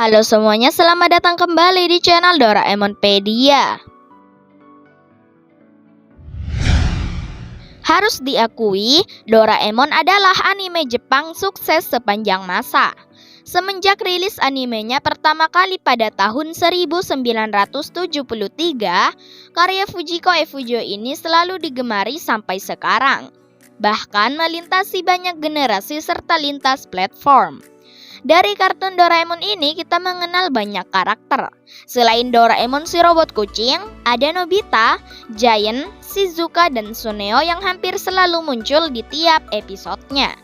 Halo semuanya, selamat datang kembali di channel Doraemonpedia. Harus diakui, Doraemon adalah anime Jepang sukses sepanjang masa. Semenjak rilis animenya pertama kali pada tahun 1973, karya Fujiko Fujo ini selalu digemari sampai sekarang. Bahkan melintasi banyak generasi serta lintas platform. Dari kartun Doraemon ini kita mengenal banyak karakter. Selain Doraemon si robot kucing, ada Nobita, Giant, Shizuka, dan Suneo yang hampir selalu muncul di tiap episodenya.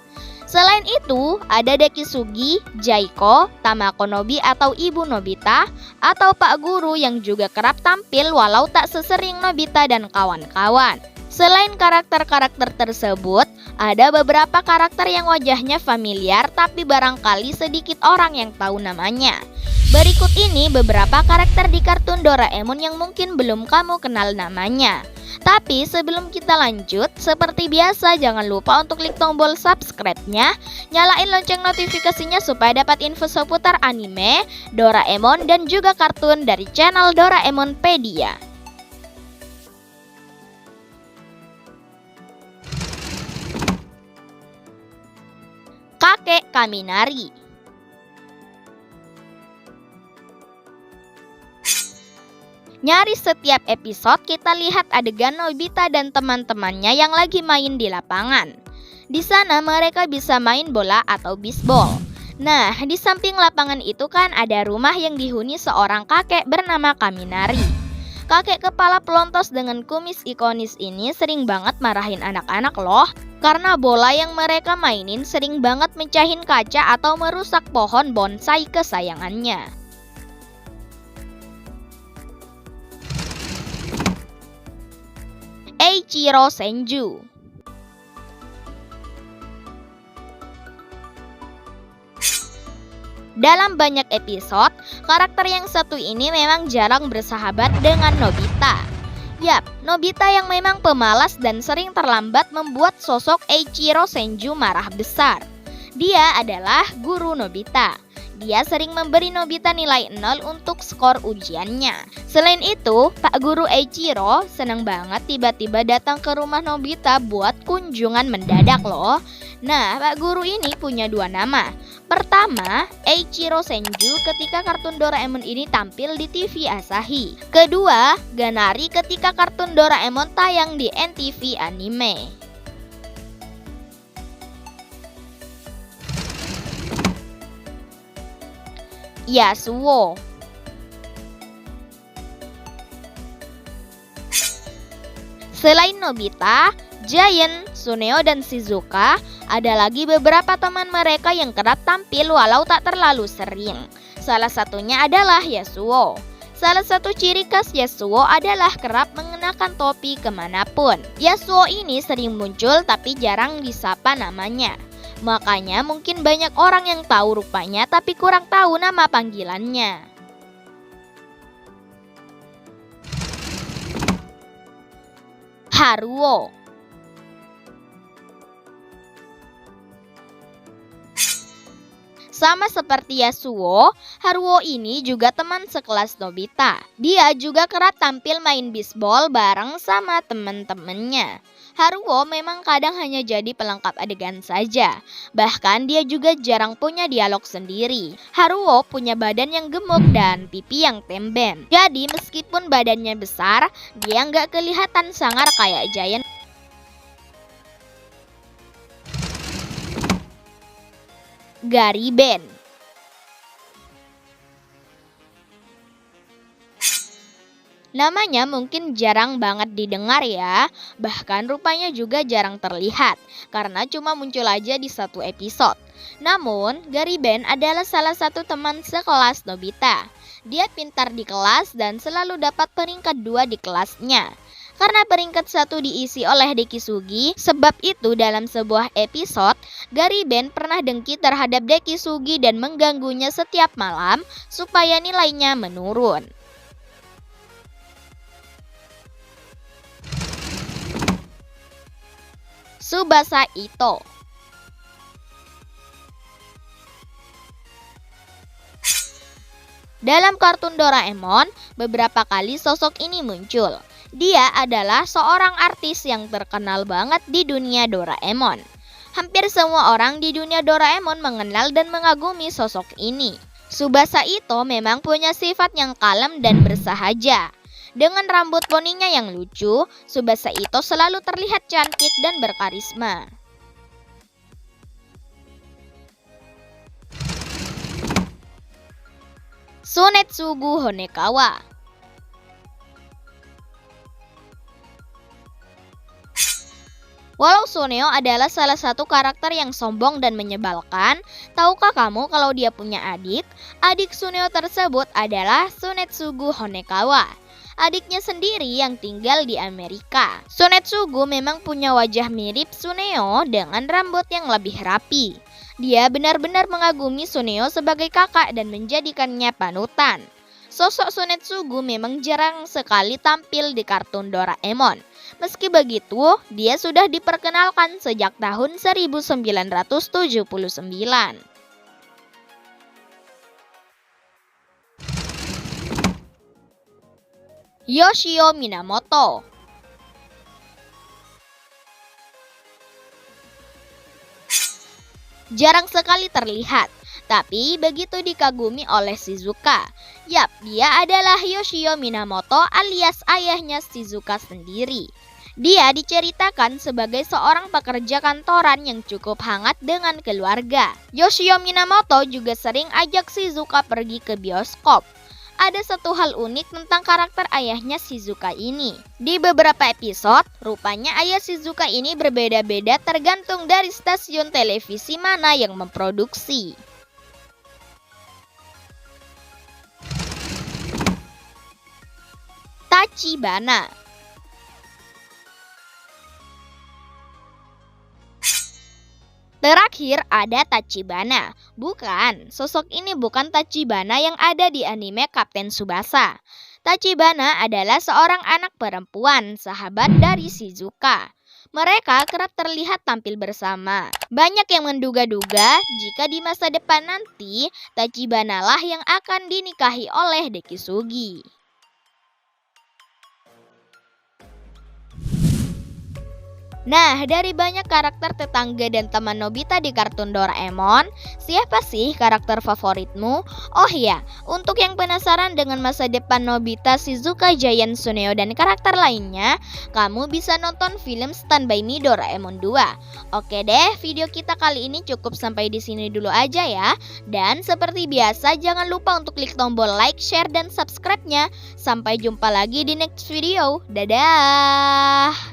Selain itu, ada Dekisugi, Jaiko, Tamako Nobi atau Ibu Nobita, atau Pak Guru yang juga kerap tampil walau tak sesering Nobita dan kawan-kawan. Selain karakter-karakter tersebut, ada beberapa karakter yang wajahnya familiar tapi barangkali sedikit orang yang tahu namanya. Berikut ini beberapa karakter di kartun Doraemon yang mungkin belum kamu kenal namanya. Tapi sebelum kita lanjut, seperti biasa jangan lupa untuk klik tombol subscribe-nya, nyalain lonceng notifikasinya supaya dapat info seputar anime, Doraemon, dan juga kartun dari channel Doraemonpedia. Kakek Kaminari. Nyaris setiap episode kita lihat adegan Nobita dan teman-temannya yang lagi main di lapangan. Di sana mereka bisa main bola atau bisbol. Nah, di samping lapangan itu kan ada rumah yang dihuni seorang kakek bernama Kaminari. Kakek kepala pelontos dengan kumis ikonis ini sering banget marahin anak-anak loh. Karena bola yang mereka mainin sering banget mecahin kaca atau merusak pohon bonsai kesayangannya. Eiichiro Senju. Dalam banyak episode, karakter yang satu ini memang jarang bersahabat dengan Nobita. Yap, Nobita yang memang pemalas dan sering terlambat membuat sosok Eiichiro Senju marah besar. Dia adalah guru Nobita. Dia sering memberi Nobita nilai 0 untuk skor ujiannya. Selain itu, Pak Guru Eiichiro senang banget tiba-tiba datang ke rumah Nobita buat kunjungan mendadak loh. Nah, Pak Guru ini punya dua nama. Pertama, Eiichiro Senju ketika kartun Doraemon ini tampil di TV Asahi. Kedua, Ganari ketika kartun Doraemon tayang di NTV Anime. Yasuo. Selain Nobita, Giant, Suneo, dan Shizuka, ada lagi beberapa teman mereka yang kerap tampil walau tak terlalu sering. Salah satunya adalah Yasuo. Salah satu ciri khas Yasuo adalah kerap mengenakan topi kemanapun. Yasuo ini sering muncul tapi jarang disapa namanya. Makanya mungkin banyak orang yang tahu rupanya tapi kurang tahu nama panggilannya. Haruo. Sama seperti Yasuo, Haruo ini juga teman sekelas Nobita. Dia juga kerap tampil main bisbol bareng sama teman-temannya. Haruo memang kadang hanya jadi pelengkap adegan saja. Bahkan dia juga jarang punya dialog sendiri. Haruo punya badan yang gemuk dan pipi yang temben. Jadi meskipun badannya besar, dia nggak kelihatan sangar kayak Giant. Gariben. Namanya mungkin jarang banget didengar ya, bahkan rupanya juga jarang terlihat, karena cuma muncul aja di satu episode. Namun, Gariben adalah salah satu teman sekelas Nobita. Dia pintar di kelas dan selalu dapat peringkat 2 di kelasnya. Karena peringkat 1 diisi oleh Dekisugi, sebab itu dalam sebuah episode, Gariben pernah dengki terhadap Dekisugi dan mengganggunya setiap malam supaya nilainya menurun. Tsubasa Ito. Dalam kartun Doraemon, beberapa kali sosok ini muncul. Dia adalah seorang artis yang terkenal banget di dunia Doraemon. Hampir semua orang di dunia Doraemon mengenal dan mengagumi sosok ini. Tsubasa Ito memang punya sifat yang kalem dan bersahaja. Dengan rambut poninya yang lucu, Tsubasa Ito selalu terlihat cantik dan berkarisma. Tsunetsugu Honekawa. Walau Suneo adalah salah satu karakter yang sombong dan menyebalkan, tahukah kamu kalau dia punya adik? Adik Suneo tersebut adalah Tsunetsugu Honekawa. Adiknya sendiri yang tinggal di Amerika. Tsunetsugu memang punya wajah mirip Suneo dengan rambut yang lebih rapi. Dia benar-benar mengagumi Suneo sebagai kakak dan menjadikannya panutan. Sosok Tsunetsugu memang jarang sekali tampil di kartun Doraemon. Meski begitu, dia sudah diperkenalkan sejak tahun 1979. Yoshio Minamoto. Jarang sekali terlihat, tapi begitu dikagumi oleh Shizuka. Yap, dia adalah Yoshio Minamoto alias ayahnya Shizuka sendiri. Dia diceritakan sebagai seorang pekerja kantoran yang cukup hangat dengan keluarga. Yoshio Minamoto juga sering ajak Shizuka pergi ke bioskop. Ada satu hal unik tentang karakter ayahnya Shizuka ini. Di beberapa episode, rupanya ayah Shizuka ini berbeda-beda tergantung dari stasiun televisi mana yang memproduksi. Tachibana. Terakhir ada Tachibana. Bukan, sosok ini bukan Tachibana yang ada di anime Kapten Tsubasa. Tachibana adalah seorang anak perempuan, sahabat dari Shizuka. Mereka kerap terlihat tampil bersama. Banyak yang menduga-duga jika di masa depan nanti Tachibana lah yang akan dinikahi oleh Dekisugi. Nah, dari banyak karakter tetangga dan teman Nobita di kartun Doraemon, siapa sih karakter favoritmu? Oh iya, untuk yang penasaran dengan masa depan Nobita, Shizuka, Giant, Suneo, dan karakter lainnya, kamu bisa nonton film Stand By Me Doraemon 2. Oke deh, video kita kali ini cukup sampai di sini dulu aja ya. Dan seperti biasa, jangan lupa untuk klik tombol like, share, dan subscribe-nya. Sampai jumpa lagi di next video. Dadah!